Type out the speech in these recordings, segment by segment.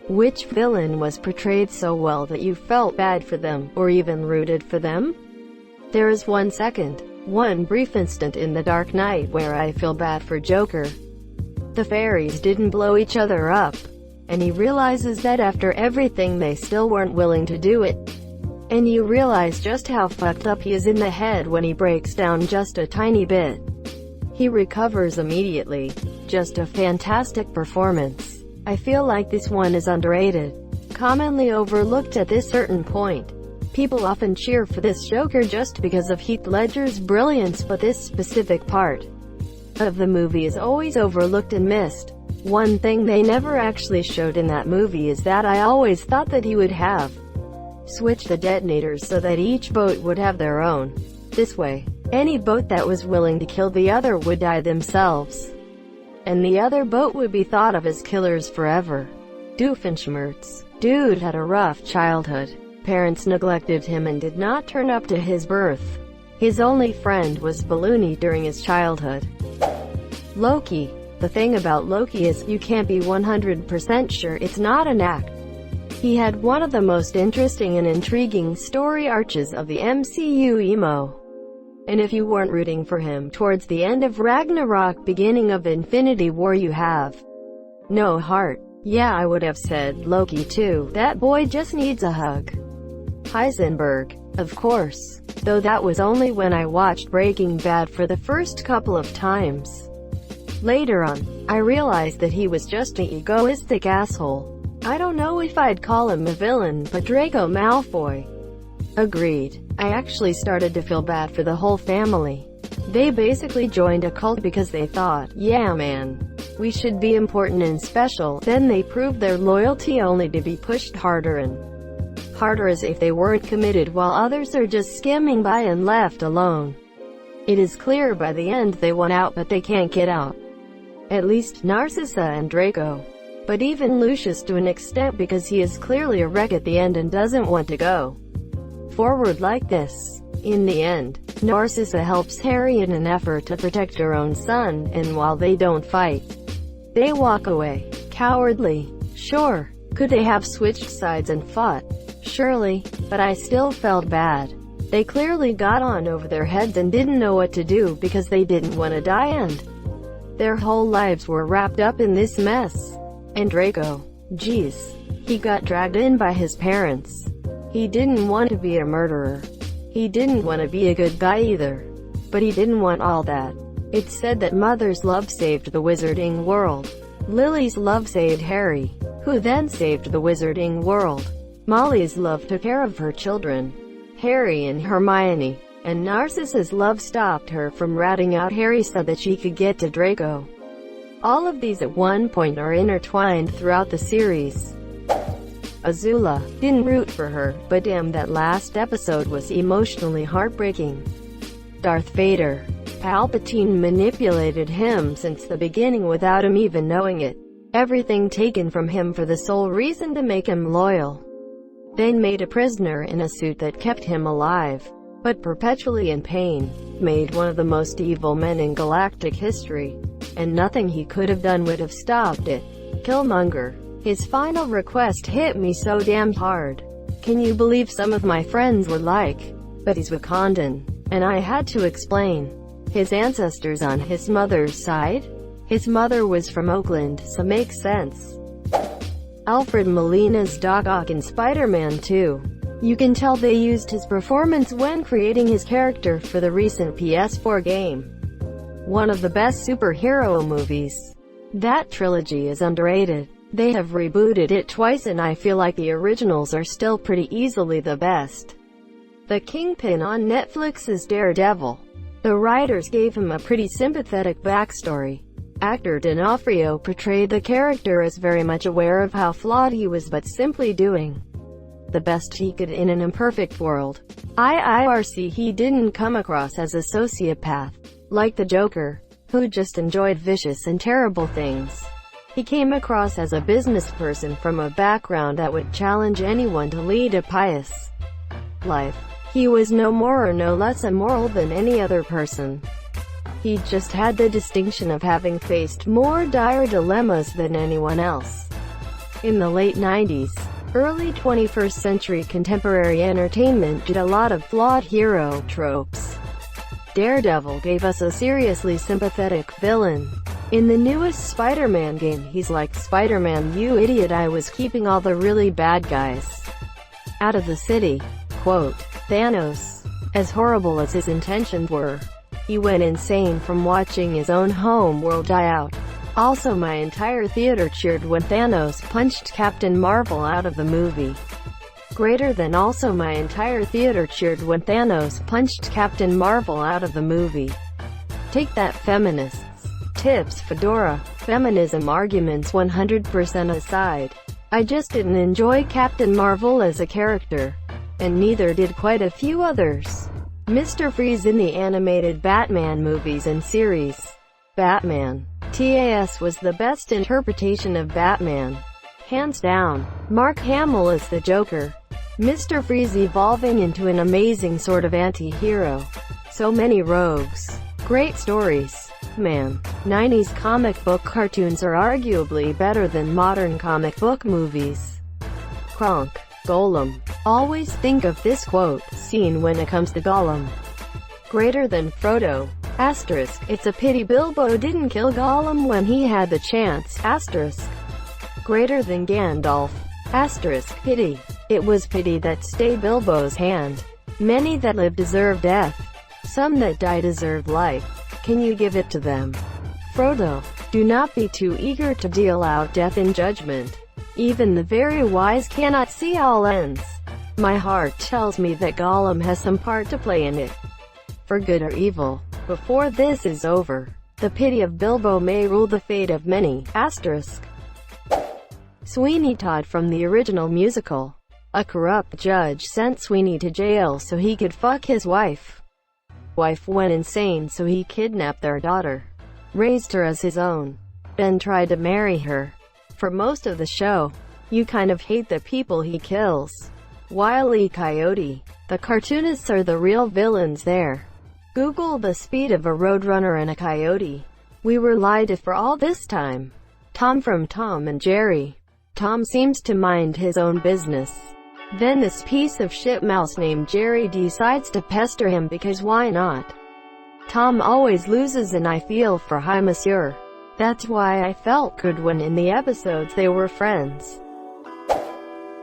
Which villain was portrayed so well that you felt bad for them, or even rooted for them? There is one brief instant in The Dark Knight where I feel bad for Joker. The fairies didn't blow each other up, and he realizes that after everything they still weren't willing to do it. And you realize just how fucked up he is in the head when he breaks down just a tiny bit. He recovers immediately. Just a fantastic performance. I feel like this one is underrated, commonly overlooked at this certain point. People often cheer for this Joker just because of Heath Ledger's brilliance, but this specific part of the movie is always overlooked and missed. One thing they never actually showed in that movie is that I always thought that he would have switched the detonators so that each boat would have their own. This way, any boat that was willing to kill the other would die themselves, and the other boat would be thought of as killers forever. Doofenshmirtz. Dude had a rough childhood. Parents neglected him and did not turn up to his birth. His only friend was Balloony during his childhood. Loki. The thing about Loki is, you can't be 100% sure it's not an act. He had one of the most interesting and intriguing story arcs of the MCU emo. And if you weren't rooting for him towards the end of Ragnarok, beginning of Infinity War, you have no heart. Yeah, I would have said Loki too. That boy just needs a hug. Heisenberg. Of course. Though that was only when I watched Breaking Bad for the first couple of times. Later on, I realized that he was just an egoistic asshole. I don't know if I'd call him a villain, but Draco Malfoy. Agreed. I actually started to feel bad for the whole family. They basically joined a cult because they thought, yeah man, we should be important and special. Then they proved their loyalty only to be pushed harder and harder as if they weren't committed, while others are just skimming by and left alone. It is clear by the end they want out, but they can't get out. At least Narcissa and Draco. But even Lucius to an extent, because he is clearly a wreck at the end and doesn't want to go forward like this. In the end, Narcissa helps Harry in an effort to protect her own son, and while they don't fight, they walk away. Cowardly. Sure. Could they have switched sides and fought? Surely. But I still felt bad. They clearly got on over their heads and didn't know what to do because they didn't want to die, and their whole lives were wrapped up in this mess. And Draco. Jeez. He got dragged in by his parents. He didn't want to be a murderer. He didn't want to be a good guy either. But he didn't want all that. It's said that Mother's love saved the wizarding world. Lily's love saved Harry, who then saved the wizarding world. Molly's love took care of her children, Harry and Hermione. And Narcissa's love stopped her from ratting out Harry so that she could get to Draco. All of these at one point are intertwined throughout the series. Azula. Didn't root for her, but damn, that last episode was emotionally heartbreaking. Darth Vader. Palpatine manipulated him since the beginning without him even knowing it. Everything taken from him for the sole reason to make him loyal. Then made a prisoner in a suit that kept him alive, but perpetually in pain. Made one of the most evil men in galactic history, and nothing he could have done would have stopped it. Killmonger. His final request hit me so damn hard. Can you believe some of my friends were like, but he's Wakandan, and I had to explain. His ancestors on his mother's side? His mother was from Oakland, so makes sense. Alfred Molina's Doc Ock in Spider-Man 2. You can tell they used his performance when creating his character for the recent PS4 game. One of the best superhero movies. That trilogy is underrated. They have rebooted it twice and I feel like the originals are still pretty easily the best. The Kingpin on Netflix's Daredevil. The writers gave him a pretty sympathetic backstory. Actor D'Onofrio portrayed the character as very much aware of how flawed he was but simply doing the best he could in an imperfect world. IRC. He didn't come across as a sociopath, like the Joker, who just enjoyed vicious and terrible things. He came across as a business person from a background that would challenge anyone to lead a pious life. He was no more or no less immoral than any other person. He just had the distinction of having faced more dire dilemmas than anyone else. In the late 90s, early 21st century contemporary entertainment did a lot of flawed hero tropes. Daredevil gave us a seriously sympathetic villain. In the newest Spider-Man game, he's like, "Spider-Man, you idiot, I was keeping all the really bad guys out of the city." Quote, Thanos. As horrible as his intentions were, he went insane from watching his own home world die out. Also, my entire theater cheered when Thanos punched Captain Marvel out of the movie. Greater than also my entire theater cheered when Thanos punched Captain Marvel out of the movie. Take that, feminists. Tips, Fedora. Feminism arguments 100% aside, I just didn't enjoy Captain Marvel as a character, and neither did quite a few others. Mr. Freeze in the animated Batman movies and series. Batman. TAS was the best interpretation of Batman. Hands down. Mark Hamill is the Joker. Mr. Freeze evolving into an amazing sort of anti-hero. So many rogues. Great stories. Man, 90s comic book cartoons are arguably better than modern comic book movies. Kronk. Golem. Always think of this quote scene when it comes to Gollum. Greater than Frodo. Asterisk, it's a pity Bilbo didn't kill Gollum when he had the chance. Asterisk. Greater than Gandalf. Asterisk, pity. It was pity that stayed Bilbo's hand. Many that live deserve death. Some that die deserve life. Can you give it to them? Frodo. Do not be too eager to deal out death in judgment. Even the very wise cannot see all ends. My heart tells me that Gollum has some part to play in it, for good or evil. Before this is over, the pity of Bilbo may rule the fate of many. Asterisk. Sweeney Todd from the original musical. A corrupt judge sent Sweeney to jail so he could fuck his wife. Wife went insane, so he kidnapped their daughter, raised her as his own, then tried to marry her. For most of the show, you kind of hate the people he kills. Wile E. Coyote. The cartoonists are the real villains there. Google the speed of a roadrunner and a coyote. We were lied to for all this time. Tom from Tom and Jerry. Tom seems to mind his own business. Then this piece of shit mouse named Jerry decides to pester him because why not? Tom always loses and I feel for Hi Monsieur. That's why I felt good when in the episodes they were friends.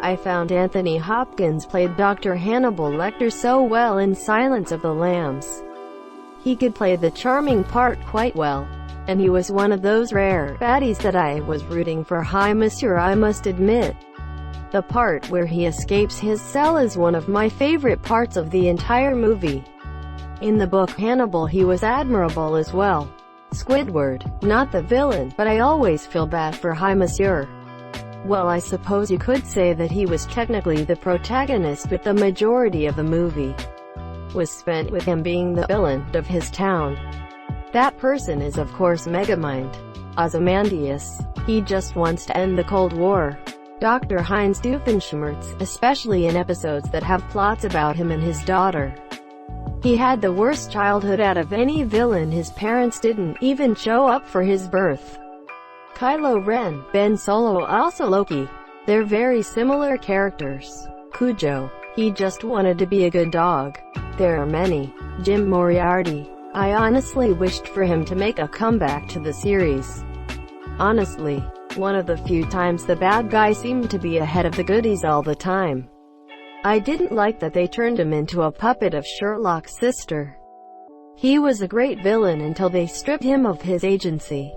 I found Anthony Hopkins played Dr. Hannibal Lecter so well in Silence of the Lambs. He could play the charming part quite well, and he was one of those rare baddies that I was rooting for. Hi Monsieur, I must admit. The part where he escapes his cell is one of my favorite parts of the entire movie. In the book Hannibal he was admirable as well. Squidward, not the villain, but I always feel bad for Hi Monsieur. Well, I suppose you could say that he was technically the protagonist, but the majority of the movie was spent with him being the villain of his town. That person is of course Megamind. Ozymandias. He just wants to end the Cold War. Dr. Heinz Doofenshmirtz, especially in episodes that have plots about him and his daughter. He had the worst childhood out of any villain. His parents didn't even show up for his birth. Kylo Ren, Ben Solo, also Loki. They're very similar characters. Cujo. He just wanted to be a good dog. There are many. Jim Moriarty. I honestly wished for him to make a comeback to the series. Honestly, one of the few times the bad guy seemed to be ahead of the goodies all the time. I didn't like that they turned him into a puppet of Sherlock's sister. He was a great villain until they stripped him of his agency.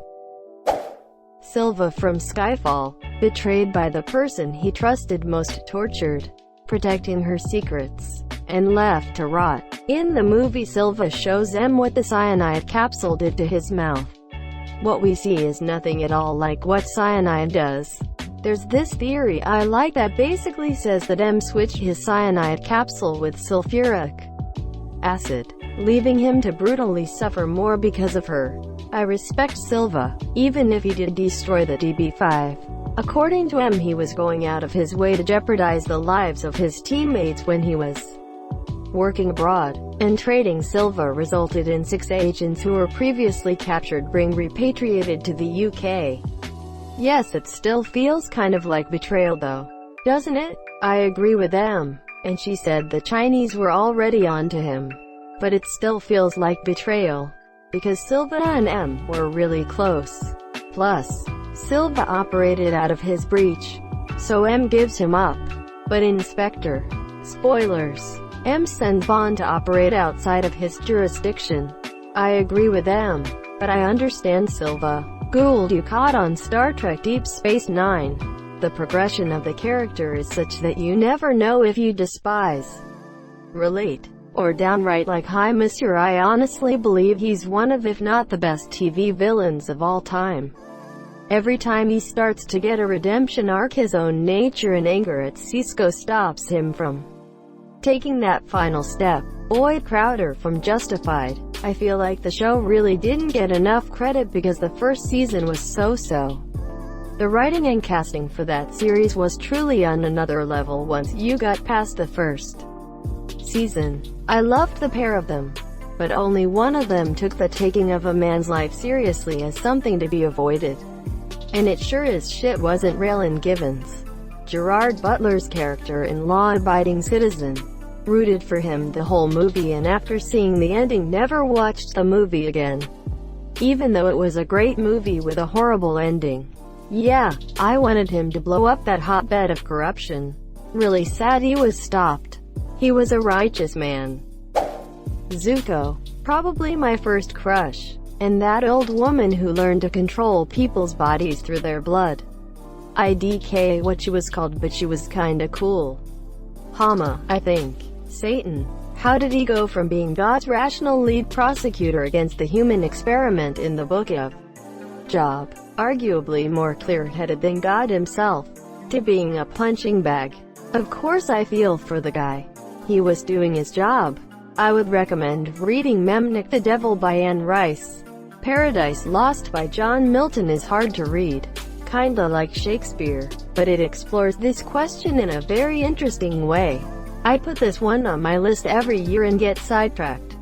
Silva from Skyfall. Betrayed by the person he trusted most, tortured, protecting her secrets, and left to rot. In the movie Silva shows M what the cyanide capsule did to his mouth. What we see is nothing at all like what cyanide does. There's this theory I like that basically says that M switched his cyanide capsule with sulfuric acid, leaving him to brutally suffer more because of her. I respect Silva, even if he did destroy the DB5. According to M, he was going out of his way to jeopardize the lives of his teammates when he was working abroad, and trading Silva resulted in 6 agents who were previously captured being repatriated to the UK. Yes, it still feels kind of like betrayal though, doesn't it? I agree with them. And she said the Chinese were already on to him. But it still feels like betrayal. Because Silva and M were really close. Plus, Silva operated out of his breach. So M gives him up. But Inspector. Spoilers. M sends Bond to operate outside of his jurisdiction. I agree with them. But I understand Silva. Gould you caught on Star Trek Deep Space Nine. The progression of the character is such that you never know if you despise, relate, or downright like hi monsieur. I honestly believe he's one of if not the best TV villains of all time. Every time he starts to get a redemption arc, his own nature and anger at Cisco stops him from taking that final step. Boyd Crowder from Justified. I feel like the show really didn't get enough credit because the first season was so-so. The writing and casting for that series was truly on another level once you got past the first season. I loved the pair of them, but only one of them took the taking of a man's life seriously as something to be avoided. And it sure as shit wasn't Raylan Givens. Gerard Butler's character in Law-Abiding Citizen. Rooted for him the whole movie, and after seeing the ending never watched the movie again. Even though it was a great movie with a horrible ending. Yeah, I wanted him to blow up that hotbed of corruption. Really sad he was stopped. He was a righteous man. Zuko. Probably my first crush. And that old woman who learned to control people's bodies through their blood. IDK what she was called, but she was kinda cool. Hama, I think. Satan. How did he go from being God's rational lead prosecutor against the human experiment in the Book of Job, arguably more clear-headed than God himself, to being a punching bag? Of course I feel for the guy. He was doing his job. I would recommend reading Memnick the Devil by Anne Rice. Paradise Lost by John Milton is hard to read. Kinda like Shakespeare, but it explores this question in a very interesting way. I put this one on my list every year and get sidetracked.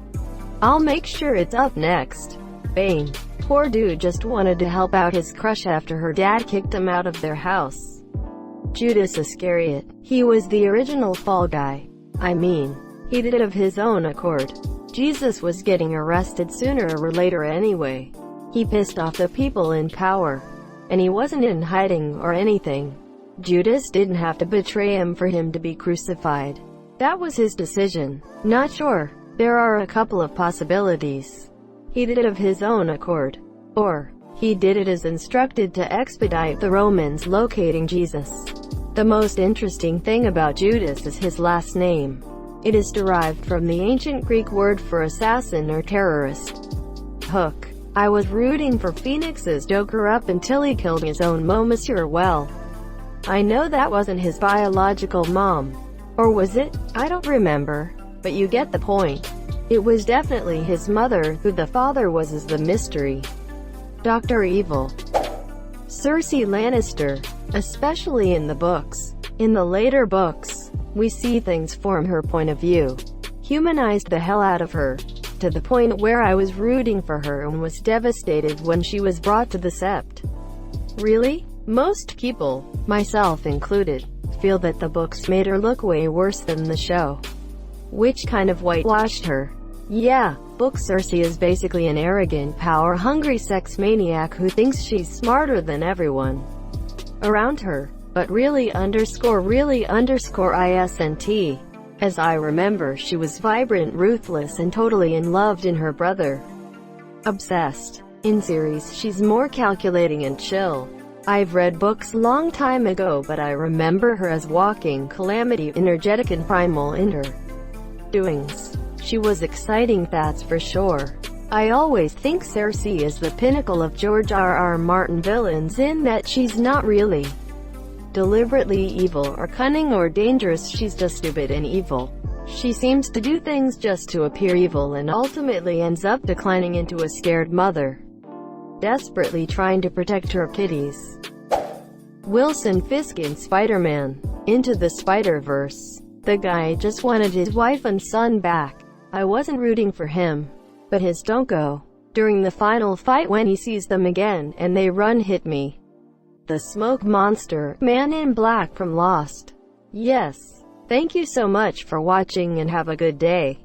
I'll make sure it's up next. Bane. Poor dude just wanted to help out his crush after her dad kicked him out of their house. Judas Iscariot. He was the original fall guy. I mean, he did it of his own accord. Jesus was getting arrested sooner or later anyway. He pissed off the people in power. And he wasn't in hiding or anything. Judas didn't have to betray him for him to be crucified. That was his decision. Not sure. There are a couple of possibilities. He did it of his own accord. Or, he did it as instructed to expedite the Romans locating Jesus. The most interesting thing about Judas is his last name. It is derived from the ancient Greek word for assassin or terrorist. Hook. I was rooting for Phoenix's Joker up until he killed his own monsieur. Well, I know that wasn't his biological mom. Or was it? I don't remember. But you get the point. It was definitely his mother, who the father was is the mystery. Dr. Evil. Cersei Lannister. Especially in the books. In the later books, we see things from her point of view. Humanized the hell out of her. To the point where I was rooting for her and was devastated when she was brought to the Sept. Really? Most people, myself included, feel that the books made her look way worse than the show. Which kind of whitewashed her. Yeah, book Cersei is basically an arrogant, power-hungry sex maniac who thinks she's smarter than everyone around her. But really underscore ISNT. As I remember, she was vibrant, ruthless, and totally in love in her brother. Obsessed. In series, she's more calculating and chill. I've read books long time ago, but I remember her as walking calamity, energetic and primal in her doings. She was exciting, that's for sure. I always think Cersei is the pinnacle of George R.R. Martin villains in that she's not really deliberately evil or cunning or dangerous, she's just stupid and evil. She seems to do things just to appear evil and ultimately ends up declining into a scared mother, desperately trying to protect her kitties. Wilson Fisk in Spider-Man. Into the Spider-Verse. The guy just wanted his wife and son back. I wasn't rooting for him. But his don't go. During the final fight when he sees them again and they run hit me. The smoke monster, Man in Black from Lost. Yes. Thank you so much for watching and have a good day.